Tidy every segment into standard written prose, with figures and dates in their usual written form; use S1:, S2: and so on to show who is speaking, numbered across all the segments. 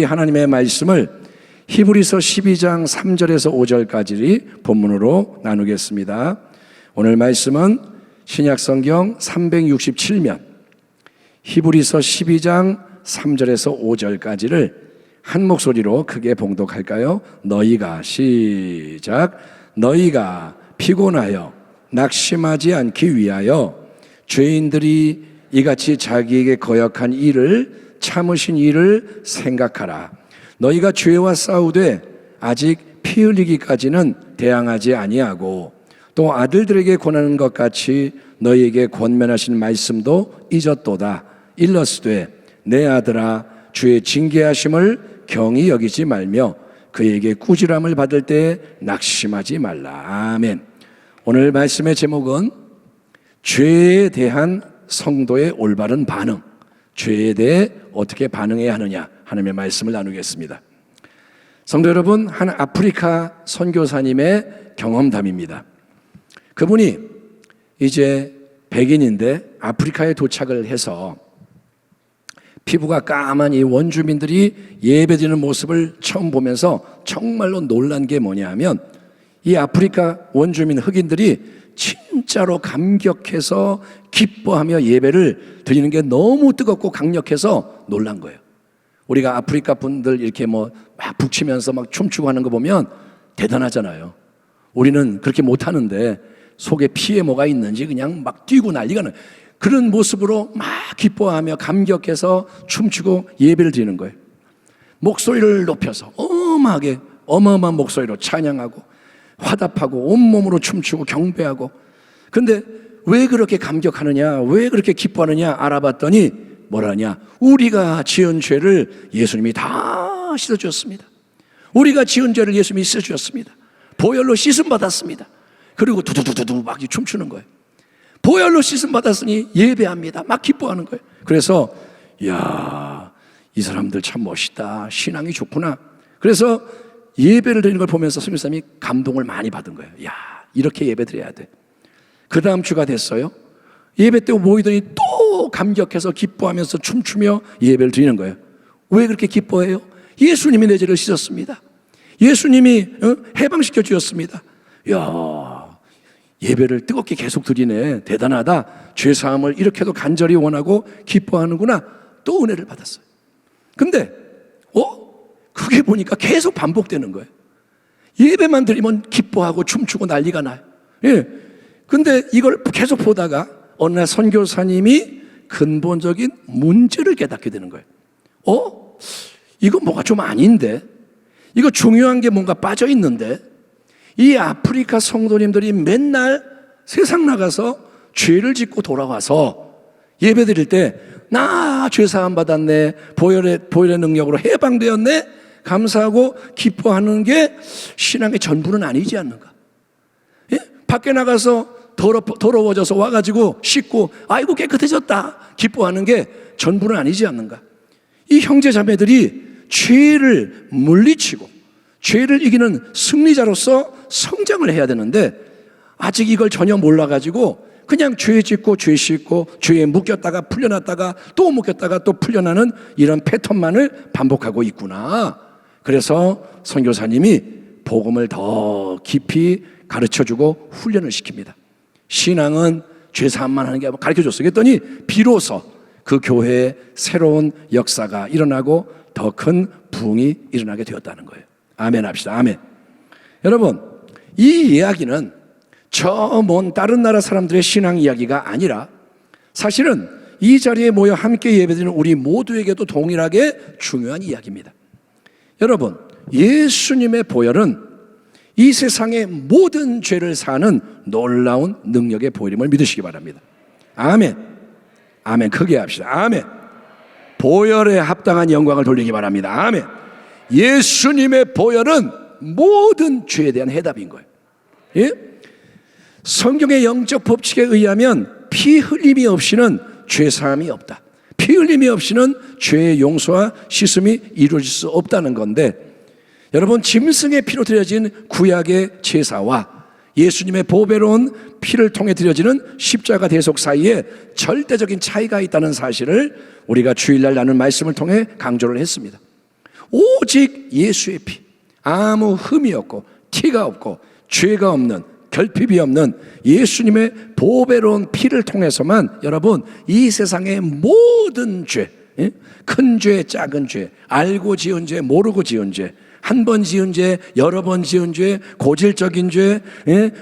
S1: 하나님의 말씀을 히브리서 12장 3절에서 5절까지 본문으로 나누겠습니다. 오늘 말씀은 신약성경 367면 히브리서 12장 3절에서 5절까지를 한 목소리로 크게 봉독할까요? 너희가 시작. 너희가 피곤하여 낙심하지 않기 위하여 죄인들이 이같이 자기에게 거역한 일을 참으신 일을 생각하라. 너희가 죄와 싸우되 아직 피 흘리기까지는 대항하지 아니하고 또 아들들에게 권하는 것 같이 너희에게 권면하신 말씀도 잊었도다. 일러스되 내 아들아 주의 징계하심을 경히 여기지 말며 그에게 꾸지람을 받을 때 낙심하지 말라. 아멘. 오늘 말씀의 제목은 죄에 대한 성도의 올바른 반응, 죄에 대해 어떻게 반응해야 하느냐 하나님의 말씀을 나누겠습니다. 성도 여러분, 한 아프리카 선교사님의 경험담입니다. 그분이 이제 백인인데 아프리카에 도착을 해서 피부가 까만 이 원주민들이 예배드리는 모습을 처음 보면서 정말로 놀란 게 뭐냐 하면 이 아프리카 원주민 흑인들이 진짜로 감격해서 기뻐하며 예배를 드리는 게 너무 뜨겁고 강력해서 놀란 거예요. 우리가 아프리카 분들 이렇게 막 북치면서 막 춤추고 하는 거 보면 대단하잖아요. 우리는 그렇게 못하는데 속에 피에 뭐가 있는지 그냥 막 뛰고 난리가 나요. 그런 모습으로 막 기뻐하며 감격해서 춤추고 예배를 드리는 거예요. 목소리를 높여서 어마어마한 목소리로 찬양하고 화답하고 온몸으로 춤추고 경배하고. 근데 왜 그렇게 감격하느냐, 왜 그렇게 기뻐하느냐 알아봤더니 뭐라냐, 우리가 지은 죄를 예수님이 다 씻어주었습니다. 우리가 지은 죄를 예수님이 씻어주었습니다. 보혈로 씻음 받았습니다. 그리고 두두두두두 막 춤추는 거예요. 보혈로 씻음 받았으니 예배합니다. 막 기뻐하는 거예요. 그래서 이야, 이 사람들 참 멋있다, 신앙이 좋구나. 그래서 예배를 드리는 걸 보면서 선교사님이 감동을 많이 받은 거예요. 야, 이렇게 예배 드려야 돼. 그 다음 주가 됐어요. 예배 때 모이더니 또 감격해서 기뻐하면서 춤추며 예배를 드리는 거예요. 왜 그렇게 기뻐해요? 예수님이 내 죄를 씻었습니다. 예수님이 해방시켜 주셨습니다. 야, 예배를 뜨겁게 계속 드리네. 대단하다. 죄사함을 이렇게도 간절히 원하고 기뻐하는구나. 또 은혜를 받았어요. 근데 그게 보니까 계속 반복되는 거예요. 예배만 드리면 기뻐하고 춤추고 난리가 나요. 예. 근데 이걸 계속 보다가 어느 날 선교사님이 근본적인 문제를 깨닫게 되는 거예요. 이거 뭐가 좀 아닌데? 이거 중요한 게 뭔가 빠져 있는데? 이 아프리카 성도님들이 맨날 세상 나가서 죄를 짓고 돌아와서 예배 드릴 때 나 죄사함 받았네, 보혈의 능력으로 해방되었네, 감사하고 기뻐하는 게 신앙의 전부는 아니지 않는가? 예? 밖에 나가서 더러워져서 와가지고 씻고 아이고 깨끗해졌다 기뻐하는 게 전부는 아니지 않는가? 이 형제 자매들이 죄를 물리치고 죄를 이기는 승리자로서 성장을 해야 되는데 아직 이걸 전혀 몰라가지고 그냥 죄 짓고 죄 씻고 죄에 묶였다가 풀려났다가 또 묶였다가 또 풀려나는 이런 패턴만을 반복하고 있구나. 그래서 선교사님이 복음을 더 깊이 가르쳐주고 훈련을 시킵니다. 신앙은 죄사함만 하는 게 가르쳐줬어요. 그랬더니 비로소 그 교회에 새로운 역사가 일어나고 더 큰 부흥이 일어나게 되었다는 거예요. 아멘 합시다. 아멘. 여러분, 이 이야기는 저 먼 다른 나라 사람들의 신앙 이야기가 아니라 사실은 이 자리에 모여 함께 예배드리는 우리 모두에게도 동일하게 중요한 이야기입니다. 여러분, 예수님의 보혈은 이 세상의 모든 죄를 사는 놀라운 능력의 보혈임을 믿으시기 바랍니다. 아멘. 아멘. 크게 합시다. 아멘. 보혈에 합당한 영광을 돌리기 바랍니다. 아멘. 예수님의 보혈은 모든 죄에 대한 해답인 거예요. 예? 성경의 영적 법칙에 의하면 피 흘림이 없이는 죄 사함이 없다. 피 흘림이 없이는 죄의 용서와 씻음이 이루어질 수 없다는 건데, 여러분, 짐승의 피로 드려진 구약의 제사와 예수님의 보배로운 피를 통해 드려지는 십자가 대속 사이에 절대적인 차이가 있다는 사실을 우리가 주일날 나눈 말씀을 통해 강조를 했습니다. 오직 예수의 피, 아무 흠이 없고 티가 없고 죄가 없는, 결핍이 없는 예수님의 보배로운 피를 통해서만 여러분 이 세상의 모든 죄, 큰 죄, 작은 죄, 알고 지은 죄, 모르고 지은 죄, 한 번 지은 죄, 여러 번 지은 죄, 고질적인 죄,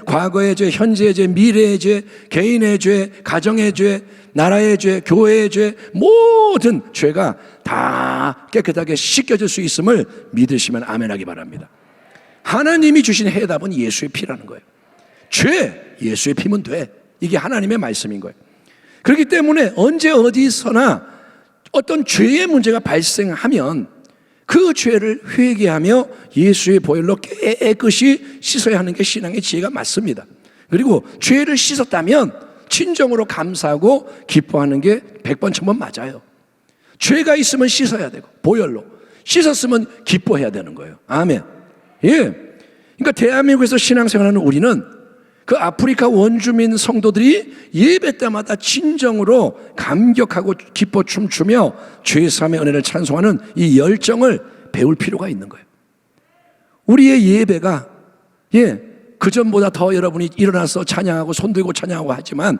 S1: 과거의 죄, 현재의 죄, 미래의 죄, 개인의 죄, 가정의 죄, 나라의 죄, 교회의 죄, 모든 죄가 다 깨끗하게 씻겨질 수 있음을 믿으시면 아멘하기 바랍니다. 하나님이 주신 해답은 예수의 피라는 거예요. 죄, 예수의 피면 돼. 이게 하나님의 말씀인 거예요. 그렇기 때문에 언제 어디서나 어떤 죄의 문제가 발생하면 그 죄를 회개하며 예수의 보혈로 깨끗이 씻어야 하는 게 신앙의 지혜가 맞습니다. 그리고 죄를 씻었다면 진정으로 감사하고 기뻐하는 게 100번 1000번 맞아요. 죄가 있으면 씻어야 되고 보혈로 씻었으면 기뻐해야 되는 거예요. 아멘. 예. 그러니까 대한민국에서 신앙생활하는 우리는 그 아프리카 원주민 성도들이 예배 때마다 진정으로 감격하고 기뻐 춤추며 죄 사함의 은혜를 찬송하는 이 열정을 배울 필요가 있는 거예요. 우리의 예배가 그전보다 더 여러분이 일어나서 찬양하고 손들고 찬양하고 하지만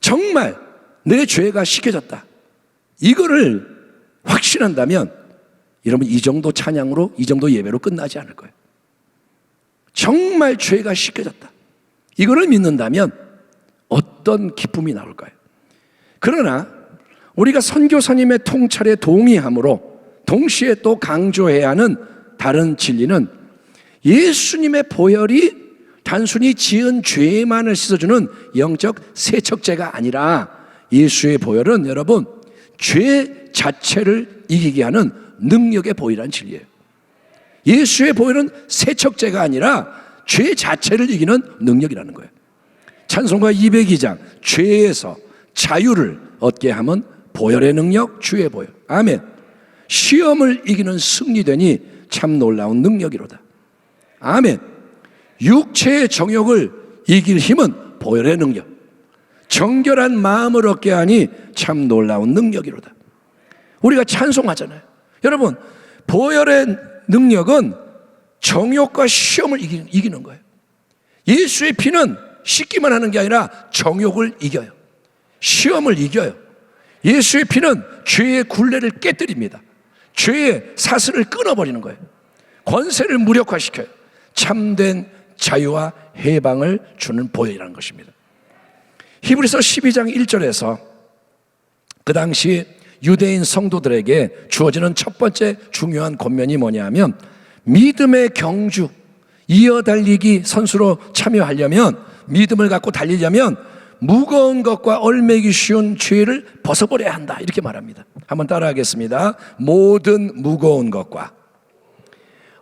S1: 정말 내 죄가 씻겨졌다, 이거를 확신한다면 여러분 이 정도 찬양으로, 이 정도 예배로 끝나지 않을 거예요. 정말 죄가 씻겨졌다, 이거를 믿는다면 어떤 기쁨이 나올까요? 그러나 우리가 선교사님의 통찰에 동의함으로 동시에 또 강조해야 하는 다른 진리는 예수님의 보혈이 단순히 지은 죄만을 씻어주는 영적 세척제가 아니라 예수의 보혈은 여러분 죄 자체를 이기게 하는 능력의 보혈이라는 진리예요. 예수의 보혈은 세척제가 아니라 죄 자체를 이기는 능력이라는 거예요. 찬송가 202장 죄에서 자유를 얻게 하면 보혈의 능력, 주의 보혈. 아멘. 시험을 이기는 승리되니 참 놀라운 능력이로다. 아멘. 육체의 정욕을 이길 힘은 보혈의 능력, 정결한 마음을 얻게 하니 참 놀라운 능력이로다. 우리가 찬송하잖아요. 여러분 보혈의 능력은 정욕과 시험을 이기는 거예요. 예수의 피는 씻기만 하는 게 아니라 정욕을 이겨요. 시험을 이겨요. 예수의 피는 죄의 굴레를 깨뜨립니다. 죄의 사슬을 끊어버리는 거예요. 권세를 무력화시켜요. 참된 자유와 해방을 주는 보혈이라는 것입니다. 히브리서 12장 1절에서 그 당시 유대인 성도들에게 주어지는 첫 번째 중요한 권면이 뭐냐 하면 믿음의 경주, 이어달리기 선수로 참여하려면, 믿음을 갖고 달리려면 무거운 것과 얼매기 쉬운 죄를 벗어버려야 한다, 이렇게 말합니다. 한번 따라하겠습니다. 모든 무거운 것과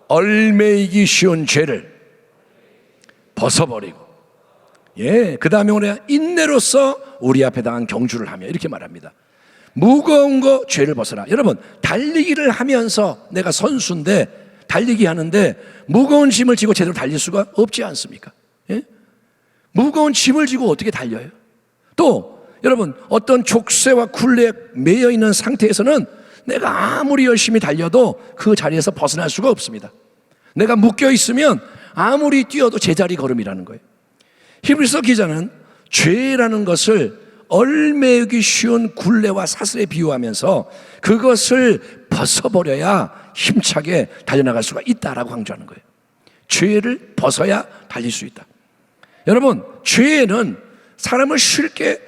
S1: 얼매기 쉬운 죄를 벗어버리고, 그 다음에 우리가 인내로서 우리 앞에 당한 경주를 하며, 이렇게 말합니다. 무거운 거 죄를 벗어라. 여러분 달리기를 하면서 내가 선수인데 달리기 하는데 무거운 짐을 지고 제대로 달릴 수가 없지 않습니까? 무거운 짐을 지고 어떻게 달려요? 또 여러분 어떤 족쇄와 굴레에 매여 있는 상태에서는 내가 아무리 열심히 달려도 그 자리에서 벗어날 수가 없습니다. 내가 묶여 있으면 아무리 뛰어도 제자리 걸음이라는 거예요. 히브리서 기자는 죄라는 것을 얼매기 쉬운 굴레와 사슬에 비유하면서 그것을 벗어버려야 힘차게 달려나갈 수가 있다라고 강조하는 거예요. 죄를 벗어야 달릴 수 있다. 여러분 죄는 사람을 쉽게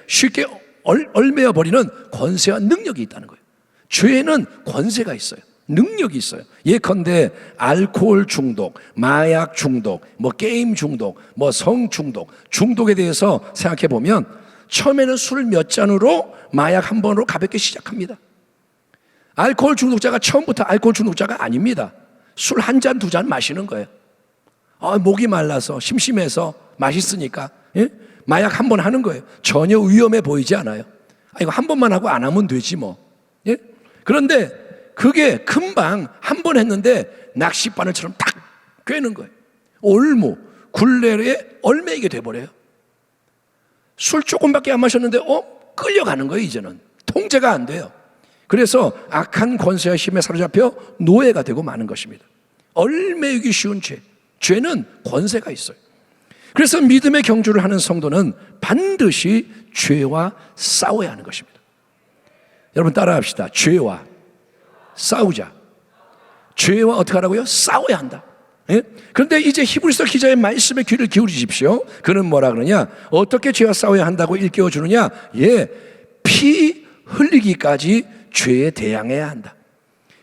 S1: 얼매어 버리는 권세와 능력이 있다는 거예요. 죄는 권세가 있어요. 능력이 있어요. 예컨대 알코올 중독, 마약 중독, 게임 중독, 성 중독, 중독에 대해서 생각해 보면 처음에는 술 몇 잔으로 마약 한 번으로 가볍게 시작합니다. 알코올 중독자가 처음부터 알코올 중독자가 아닙니다. 술 한 잔, 두 잔 마시는 거예요. 목이 말라서 심심해서 맛있으니까 마약 한 번 하는 거예요. 전혀 위험해 보이지 않아요. 이거 한 번만 하고 안 하면 되지 뭐. 그런데 그게 금방 한 번 했는데 낚싯바늘처럼 탁 꿰는 거예요. 올무, 굴레에 얼매이게 돼버려요. 술 조금밖에 안 마셨는데 끌려가는 거예요. 이제는 통제가 안 돼요. 그래서 악한 권세와 힘에 사로잡혀 노예가 되고 마는 것입니다. 얽매이기 쉬운 죄, 죄는 권세가 있어요. 그래서 믿음의 경주를 하는 성도는 반드시 죄와 싸워야 하는 것입니다. 여러분 따라합시다. 죄와 싸우자. 죄와 어떻게 하라고요? 싸워야 한다. 예? 그런데 이제 히브리서 기자의 말씀에 귀를 기울이십시오. 그는 뭐라 그러냐? 어떻게 죄와 싸워야 한다고 일깨워 주느냐? 피 흘리기까지 죄에 대항해야 한다.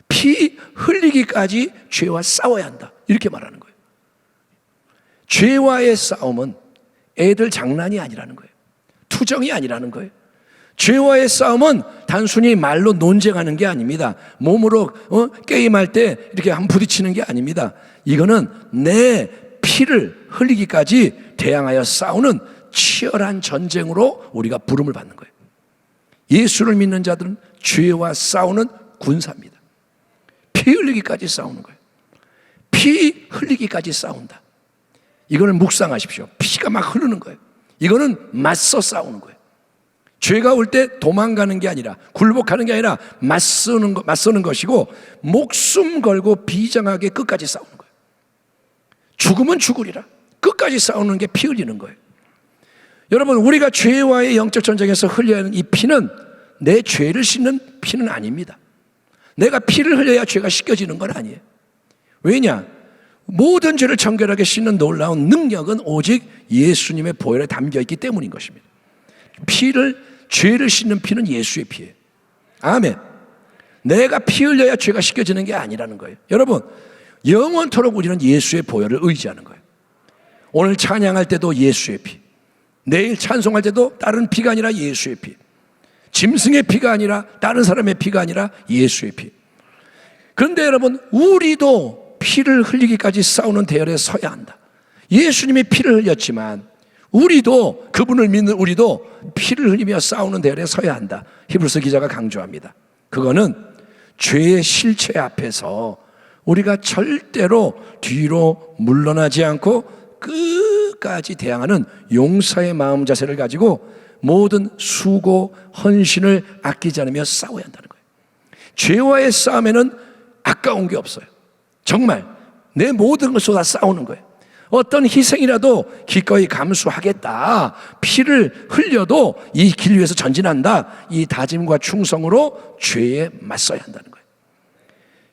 S1: 피 흘리기까지 죄와 싸워야 한다. 이렇게 말하는 거예요. 죄와의 싸움은 애들 장난이 아니라는 거예요. 투정이 아니라는 거예요. 죄와의 싸움은 단순히 말로 논쟁하는 게 아닙니다. 몸으로 게임할 때 이렇게 한번 부딪히는 게 아닙니다. 이거는 내 피를 흘리기까지 대항하여 싸우는 치열한 전쟁으로 우리가 부름을 받는 거예요. 예수를 믿는 자들은 죄와 싸우는 군사입니다. 피 흘리기까지 싸우는 거예요. 피 흘리기까지 싸운다. 이거는 묵상하십시오. 피가 막 흐르는 거예요. 이거는 맞서 싸우는 거예요. 죄가 올 때 도망가는 게 아니라, 굴복하는 게 아니라 맞서는 것이고, 목숨 걸고 비장하게 끝까지 싸우는 거예요. 죽으면 죽으리라. 끝까지 싸우는 게 피 흘리는 거예요. 여러분, 우리가 죄와의 영적 전쟁에서 흘려야 하는 이 피는 내 죄를 씻는 피는 아닙니다. 내가 피를 흘려야 죄가 씻겨지는 건 아니에요. 왜냐? 모든 죄를 정결하게 씻는 놀라운 능력은 오직 예수님의 보혈에 담겨 있기 때문인 것입니다. 죄를 씻는 피는 예수의 피예요. 아멘. 내가 피 흘려야 죄가 씻겨지는 게 아니라는 거예요. 여러분, 영원토록 우리는 예수의 보혈을 의지하는 거예요. 오늘 찬양할 때도 예수의 피, 내일 찬송할 때도 다른 피가 아니라 예수의 피, 짐승의 피가 아니라 다른 사람의 피가 아니라 예수의 피. 그런데 여러분, 우리도 피를 흘리기까지 싸우는 대열에 서야 한다. 예수님이 피를 흘렸지만 우리도, 그분을 믿는 우리도 피를 흘리며 싸우는 대열에 서야 한다. 히브리서 기자가 강조합니다. 그거는 죄의 실체 앞에서 우리가 절대로 뒤로 물러나지 않고 끝까지 대항하는 용사의 마음 자세를 가지고 모든 수고, 헌신을 아끼지 않으며 싸워야 한다는 거예요. 죄와의 싸움에는 아까운 게 없어요. 정말 내 모든 것을 다 싸우는 거예요. 어떤 희생이라도 기꺼이 감수하겠다, 피를 흘려도 이 길 위에서 전진한다, 이 다짐과 충성으로 죄에 맞서야 한다는 거예요.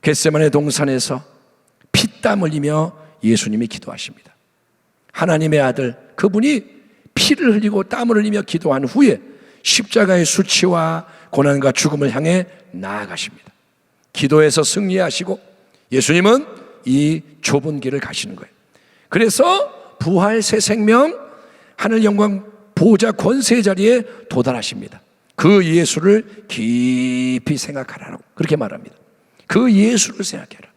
S1: 겟세마네 동산에서 피땀 흘리며 예수님이 기도하십니다. 하나님의 아들, 그분이 피를 흘리고 땀을 흘리며 기도한 후에 십자가의 수치와 고난과 죽음을 향해 나아가십니다. 기도에서 승리하시고 예수님은 이 좁은 길을 가시는 거예요. 그래서 부활 새 생명 하늘 영광 보좌 권세 자리에 도달하십니다. 그 예수를 깊이 생각하라고 그렇게 말합니다. 그 예수를 생각해라.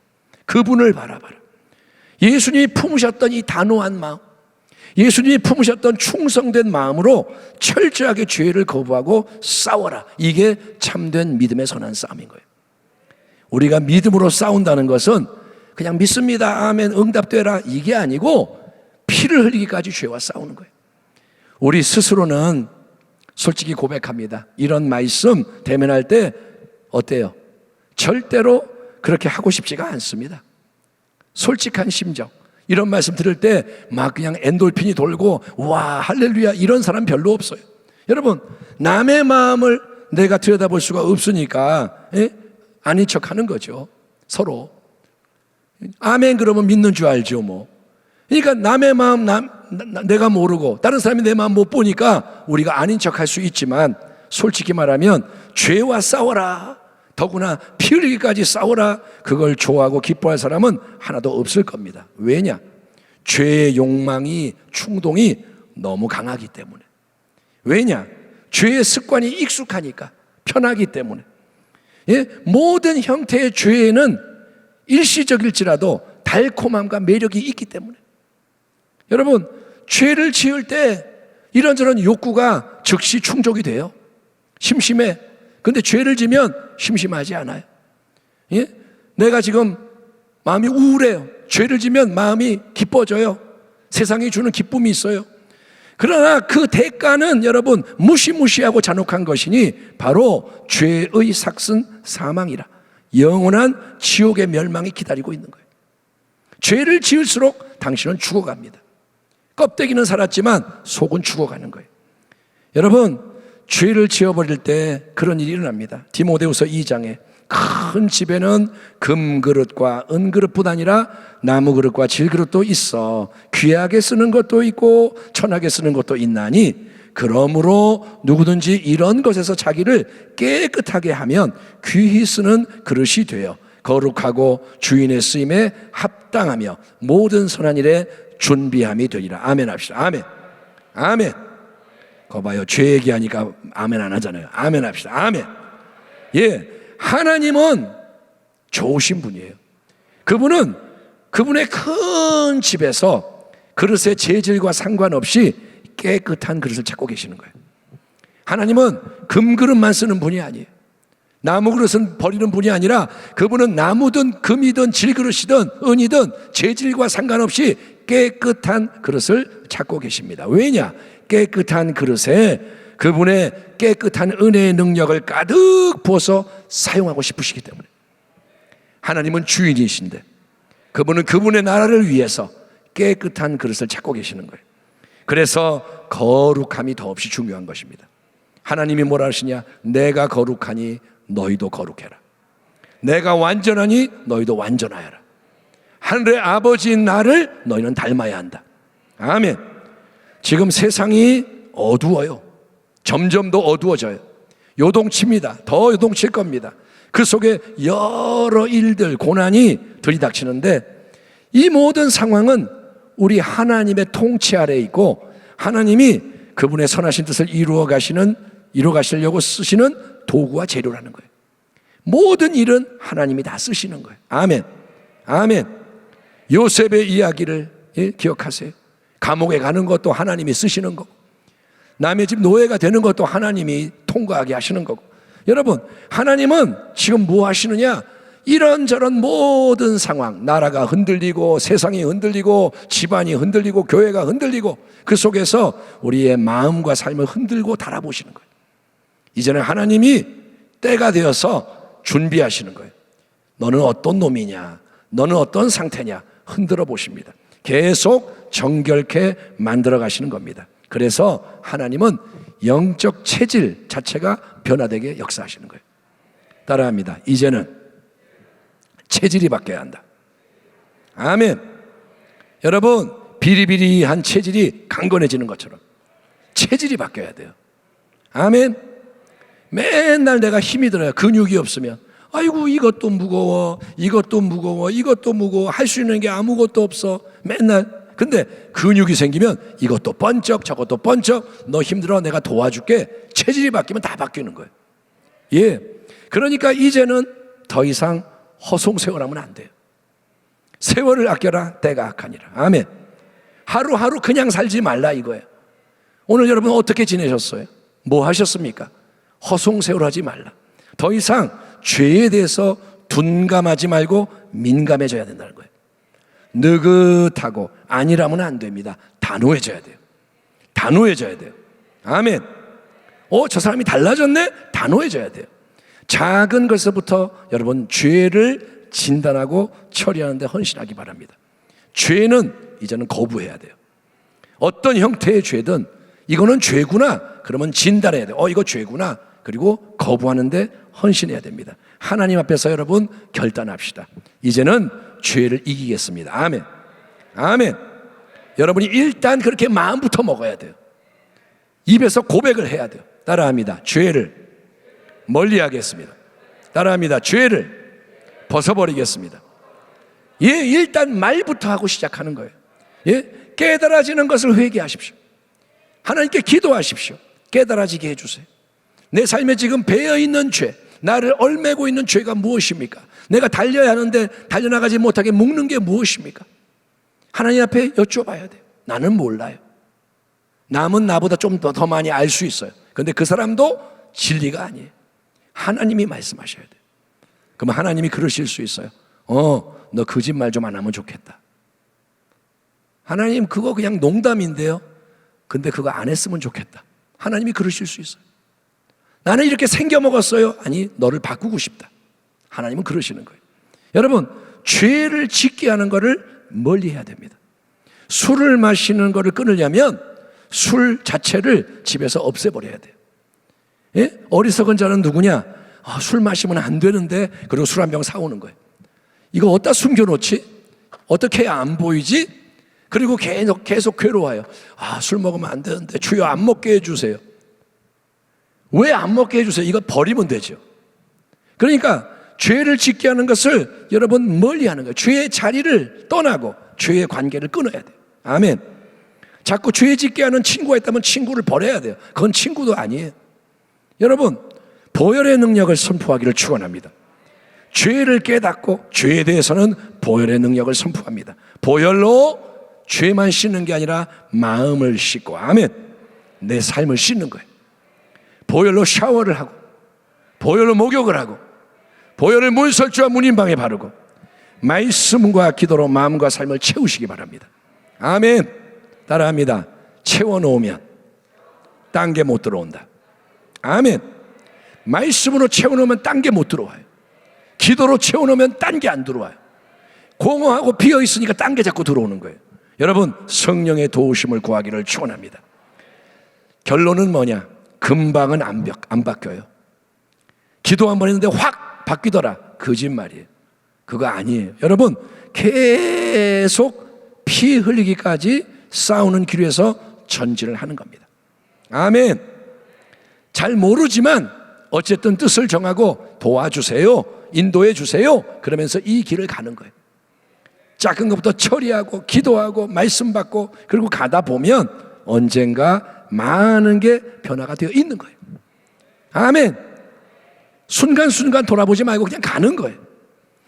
S1: 그분을 바라봐라. 예수님이 품으셨던 이 단호한 마음, 예수님이 품으셨던 충성된 마음으로 철저하게 죄를 거부하고 싸워라. 이게 참된 믿음의 선한 싸움인 거예요. 우리가 믿음으로 싸운다는 것은 그냥 믿습니다, 아멘, 응답되라, 이게 아니고 피를 흘리기까지 죄와 싸우는 거예요. 우리 스스로는 솔직히 고백합니다. 이런 말씀 대면할 때 어때요? 절대로 그렇게 하고 싶지가 않습니다. 솔직한 심정, 이런 말씀 들을 때 막 그냥 엔돌핀이 돌고 와 할렐루야 이런 사람 별로 없어요. 여러분, 남의 마음을 내가 들여다볼 수가 없으니까 아닌 척하는 거죠. 서로 아멘 그러면 믿는 줄 알죠 뭐. 그러니까 남의 마음 내가 모르고 다른 사람이 내 마음 못 보니까 우리가 아닌 척할 수 있지만, 솔직히 말하면 죄와 싸워라, 더구나 피 흘리기까지 싸워라, 그걸 좋아하고 기뻐할 사람은 하나도 없을 겁니다. 왜냐? 죄의 욕망이, 충동이 너무 강하기 때문에. 왜냐? 죄의 습관이 익숙하니까, 편하기 때문에. 모든 형태의 죄에는 일시적일지라도 달콤함과 매력이 있기 때문에. 여러분, 죄를 지을 때 이런저런 욕구가 즉시 충족이 돼요. 심심해. 근데 죄를 지면 심심하지 않아요. 내가 지금 마음이 우울해요. 죄를 지면 마음이 기뻐져요. 세상이 주는 기쁨이 있어요. 그러나 그 대가는 여러분 무시무시하고 잔혹한 것이니 바로 죄의 삭슨 사망이라, 영원한 지옥의 멸망이 기다리고 있는 거예요. 죄를 지을수록 당신은 죽어갑니다. 껍데기는 살았지만 속은 죽어가는 거예요. 여러분, 죄를 지어버릴 때 그런 일이 일어납니다. 디모데후서 2장에 큰 집에는 금그릇과 은그릇뿐 아니라 나무그릇과 질그릇도 있어 귀하게 쓰는 것도 있고 천하게 쓰는 것도 있나니, 그러므로 누구든지 이런 것에서 자기를 깨끗하게 하면 귀히 쓰는 그릇이 되어 거룩하고 주인의 쓰임에 합당하며 모든 선한 일에 준비함이 되리라. 아멘 합시다. 아멘. 아멘. 거 봐요. 죄 얘기하니까 아멘 안 하잖아요. 아멘 합시다. 아멘. 예, 하나님은 좋으신 분이에요. 그분은 그분의 큰 집에서 그릇의 재질과 상관없이 깨끗한 그릇을 찾고 계시는 거예요. 하나님은 금그릇만 쓰는 분이 아니에요. 나무 그릇은 버리는 분이 아니라 그분은 나무든 금이든 질그릇이든 은이든 재질과 상관없이 깨끗한 그릇을 찾고 계십니다. 왜냐? 깨끗한 그릇에 그분의 깨끗한 은혜의 능력을 가득 부어서 사용하고 싶으시기 때문에. 하나님은 주인이신데 그분은 그분의 나라를 위해서 깨끗한 그릇을 찾고 계시는 거예요. 그래서 거룩함이 더없이 중요한 것입니다. 하나님이 뭐라 하시냐? 내가 거룩하니 너희도 거룩해라. 내가 완전하니 너희도 완전하여라. 하늘의 아버지인 나를 너희는 닮아야 한다. 아멘. 지금 세상이 어두워요. 점점 더 어두워져요. 요동칩니다. 더 요동칠 겁니다. 그 속에 여러 일들, 고난이 들이닥치는데 이 모든 상황은 우리 하나님의 통치 아래에 있고 하나님이 그분의 선하신 뜻을 이루어 가시려고 쓰시는 도구와 재료라는 거예요. 모든 일은 하나님이 다 쓰시는 거예요. 아멘. 아멘. 요셉의 이야기를 기억하세요. 감옥에 가는 것도 하나님이 쓰시는 거고, 남의 집 노예가 되는 것도 하나님이 통과하게 하시는 거고. 여러분, 하나님은 지금 뭐 하시느냐? 이런저런 모든 상황, 나라가 흔들리고 세상이 흔들리고 집안이 흔들리고 교회가 흔들리고 그 속에서 우리의 마음과 삶을 흔들고 달아보시는 거예요. 이제는 하나님이 때가 되어서 준비하시는 거예요. 너는 어떤 놈이냐? 너는 어떤 상태냐? 흔들어 보십니다. 계속 정결케 만들어 가시는 겁니다. 그래서 하나님은 영적 체질 자체가 변화되게 역사하시는 거예요. 따라합니다. 이제는 체질이 바뀌어야 한다. 아멘. 여러분, 비리비리한 체질이 강건해지는 것처럼 체질이 바뀌어야 돼요. 아멘. 맨날 내가 힘이 들어요. 근육이 없으면 아이고 이것도 무거워, 이것도 무거워, 이것도 무거워, 할 수 있는 게 아무것도 없어. 맨날. 근데 근육이 생기면 이것도 번쩍 저것도 번쩍, 너 힘들어 내가 도와줄게. 체질이 바뀌면 다 바뀌는 거예요. 예. 그러니까 이제는 더 이상 허송세월하면 안 돼요. 세월을 아껴라, 때가 악하니라. 아멘. 하루하루 그냥 살지 말라 이거예요. 오늘 여러분 어떻게 지내셨어요? 뭐 하셨습니까? 허송세월하지 말라. 더 이상 죄에 대해서 둔감하지 말고 민감해져야 된다는 거예요. 느긋하고 아니라면 안 됩니다. 단호해져야 돼요. 단호해져야 돼요. 아멘. 저 사람이 달라졌네? 단호해져야 돼요. 작은 것에서부터 여러분 죄를 진단하고 처리하는 데 헌신하기 바랍니다. 죄는 이제는 거부해야 돼요. 어떤 형태의 죄든 이거는 죄구나 그러면 진단해야 돼요. 이거 죄구나. 그리고 거부하는데 헌신해야 됩니다. 하나님 앞에서 여러분 결단합시다. 이제는 죄를 이기겠습니다. 아멘. 아멘. 여러분이 일단 그렇게 마음부터 먹어야 돼요. 입에서 고백을 해야 돼요. 따라합니다. 죄를 멀리하겠습니다. 따라합니다. 죄를 벗어버리겠습니다. 예, 일단 말부터 하고 시작하는 거예요. 예, 깨달아지는 것을 회개하십시오. 하나님께 기도하십시오. 깨달아지게 해주세요. 내 삶에 지금 배어있는 죄, 나를 얽매고 있는 죄가 무엇입니까? 내가 달려야 하는데 달려나가지 못하게 묶는 게 무엇입니까? 하나님 앞에 여쭤봐야 돼요. 나는 몰라요. 남은 나보다 좀 더 많이 알 수 있어요. 그런데 그 사람도 진리가 아니에요. 하나님이 말씀하셔야 돼요. 그럼 하나님이 그러실 수 있어요. 너 거짓말 좀 안 하면 좋겠다. 하나님 그거 그냥 농담인데요. 근데 그거 안 했으면 좋겠다. 하나님이 그러실 수 있어요. 나는 이렇게 생겨 먹었어요. 아니, 너를 바꾸고 싶다. 하나님은 그러시는 거예요. 여러분, 죄를 짓게 하는 것을 멀리 해야 됩니다. 술을 마시는 것을 끊으려면 술 자체를 집에서 없애버려야 돼요. 예? 어리석은 자는 누구냐? 술 마시면 안 되는데, 그리고 술 한 병 사오는 거예요. 이거 어디다 숨겨놓지? 어떻게 해야 안 보이지? 그리고 계속 괴로워요. 술 먹으면 안 되는데 주여 안 먹게 해주세요. 왜 안 먹게 해주세요? 이거 버리면 되죠. 그러니까 죄를 짓게 하는 것을 여러분 멀리 하는 거예요. 죄의 자리를 떠나고 죄의 관계를 끊어야 돼요. 아멘. 자꾸 죄 짓게 하는 친구가 있다면 친구를 버려야 돼요. 그건 친구도 아니에요. 여러분, 보혈의 능력을 선포하기를 축원합니다. 죄를 깨닫고 죄에 대해서는 보혈의 능력을 선포합니다. 보혈로 죄만 씻는 게 아니라 마음을 씻고, 아멘, 내 삶을 씻는 거예요. 보혈로 샤워를 하고, 보혈로 목욕을 하고, 보혈을 문설주와 문인방에 바르고, 말씀과 기도로 마음과 삶을 채우시기 바랍니다. 아멘. 따라합니다. 채워놓으면 딴 게 못 들어온다. 아멘. 말씀으로 채워놓으면 딴 게 못 들어와요. 기도로 채워놓으면 딴 게 안 들어와요. 공허하고 비어있으니까 딴 게 자꾸 들어오는 거예요. 여러분, 성령의 도우심을 구하기를 축원합니다. 결론은 뭐냐? 금방은 안 바뀌어요. 기도 한 번 했는데 확 바뀌더라. 거짓말이에요. 그거 아니에요. 여러분, 계속 피 흘리기까지 싸우는 길에서 전진을 하는 겁니다. 아멘. 잘 모르지만 어쨌든 뜻을 정하고 도와주세요, 인도해 주세요, 그러면서 이 길을 가는 거예요. 작은 것부터 처리하고 기도하고 말씀 받고, 그리고 가다 보면 언젠가 많은 게 변화가 되어 있는 거예요. 아멘. 순간순간 돌아보지 말고 그냥 가는 거예요.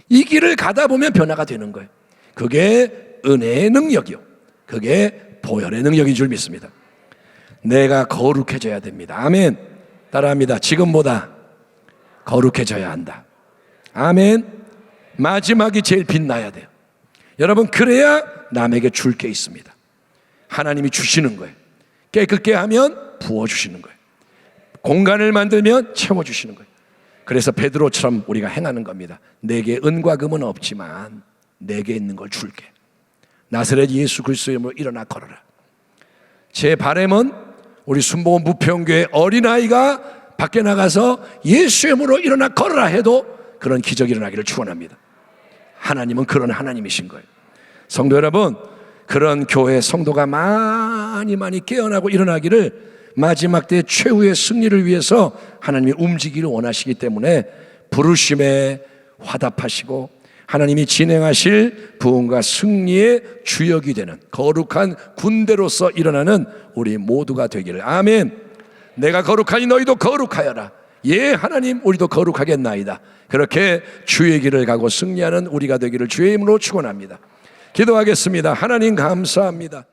S1: 이 길을 가다 보면 변화가 되는 거예요. 그게 은혜의 능력이요, 그게 보혈의 능력인 줄 믿습니다. 내가 거룩해져야 됩니다. 아멘. 따라합니다. 지금보다 거룩해져야 한다. 아멘. 마지막이 제일 빛나야 돼요. 여러분, 그래야 남에게 줄 게 있습니다. 하나님이 주시는 거예요. 깨끗게 하면 부어주시는 거예요. 공간을 만들면 채워주시는 거예요. 그래서 베드로처럼 우리가 행하는 겁니다. 내게 은과 금은 없지만 내게 있는 걸 줄게. 나사렛 예수 그리스도의 이름으로 일어나 걸어라. 제 바람은 우리 순복음 부평교회 어린아이가 밖에 나가서 예수의 이름으로 일어나 걸어라 해도 그런 기적이 일어나기를 축원합니다. 하나님은 그런 하나님이신 거예요. 성도 여러분, 그런 교회 성도가 많이 깨어나고 일어나기를 마지막 때 최후의 승리를 위해서 하나님이 움직이기를 원하시기 때문에 부르심에 화답하시고 하나님이 진행하실 부흥과 승리의 주역이 되는 거룩한 군대로서 일어나는 우리 모두가 되기를. 아멘. 내가 거룩하니 너희도 거룩하여라. 예, 하나님, 우리도 거룩하겠나이다. 그렇게 주의 길을 가고 승리하는 우리가 되기를 주의 이름으로 축원합니다. 기도하겠습니다. 하나님 감사합니다.